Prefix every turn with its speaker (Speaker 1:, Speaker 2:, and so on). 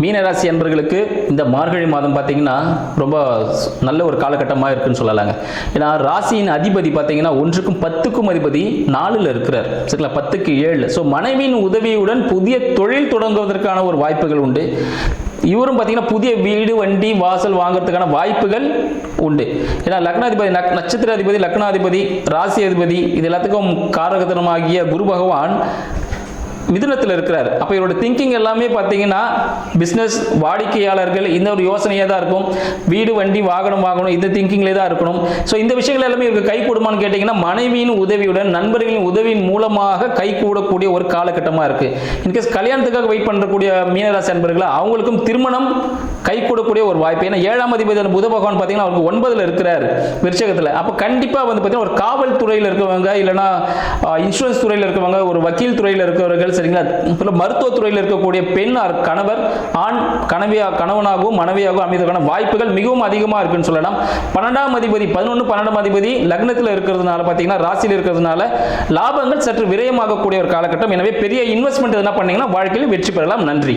Speaker 1: மீனராசி அன்பர்களுக்கு இந்த மார்கழி மாதம் பார்த்தீங்கன்னா ரொம்ப நல்ல ஒரு காலகட்டமாக இருக்குன்னு சொல்லலாங்க. ஏன்னா ராசியின் அதிபதி பார்த்தீங்கன்னா 1க்கும் 10க்கும் அதிபதி 4ல் இருக்கிறார். சரிங்களா, 10க்கு 7. ஸோ மனைவியின் உதவியுடன் புதிய தொழில் தொடங்குவதற்கான ஒரு வாய்ப்புகள் உண்டு. இவரும் பார்த்தீங்கன்னா புதிய வீடு வண்டி வாசல் வாங்குறதுக்கான வாய்ப்புகள் உண்டு. ஏன்னா லக்னாதிபதி நட்சத்திர அதிபதி லக்னாதிபதி ராசி அதிபதி இது எல்லாத்துக்கும் காரகத்தனமாகிய குரு பகவான் மிதுனத்தில் இருக்கிறார். அப்போ இவரோட திங்கிங் எல்லாமே பார்த்தீங்கன்னா பிஸ்னஸ், வாடிக்கையாளர்கள், இந்த ஒரு யோசனையாக தான் இருக்கும். வீடு வண்டி வாகனம் வாங்கணும், இந்த திங்கிங்லேயே தான் இருக்கணும். ஸோ இந்த விஷயங்கள் எல்லாமே இவருக்கு கை கூடுமான்னு கேட்டிங்கன்னா மனைவியின் உதவியுடன் நண்பர்களின் உதவியின் மூலமாக கை கூடக்கூடிய ஒரு காலகட்டமாக இருக்குது. இன்கேஸ் கல்யாணத்துக்காக வெயிட் பண்ணக்கூடிய மீனராசி அன்பர்களா அவங்களுக்கும் திருமணம் கை கூடக்கூடிய ஒரு வாய்ப்பு. ஏன்னா 7ஆம் அதிபதி புத பகவான் பார்த்தீங்கன்னா அவருக்கு 9ல் இருக்கிறார் விருச்சகத்தில். அப்போ கண்டிப்பாக வந்து பார்த்தீங்கன்னா ஒரு காவல்துறையில் இருக்கிறவங்க, இல்லைனா இன்சூரன்ஸ் துறையில் இருக்கிறவங்க, ஒரு வக்கீல் துறையில் இருக்கிறவர்கள், சரிங்களா, மருத்துவத்துறையில் இருக்கக்கூடிய பெண் கணவர் ஆண் கணவனாகவும் மனைவியாகவும் அமைவதற்கான வாய்ப்புகள் மிகவும் அதிகமாக இருக்குன்னு சொல்லலாம். 12ஆம் அதிபதி 12ஆம் அதிபதி லக்னத்தில் இருக்கிறதுனால பார்த்தீங்கன்னா ராசியில் இருக்கிறதுனால லாபங்கள் சற்று விரயமாகக்கூடிய ஒரு காலகட்டம். எனவே பெரிய இன்வெஸ்ட்மெண்ட் எதனா பண்ணீங்கன்னா வாழ்க்கையில் வெற்றி பெறலாம். நன்றி.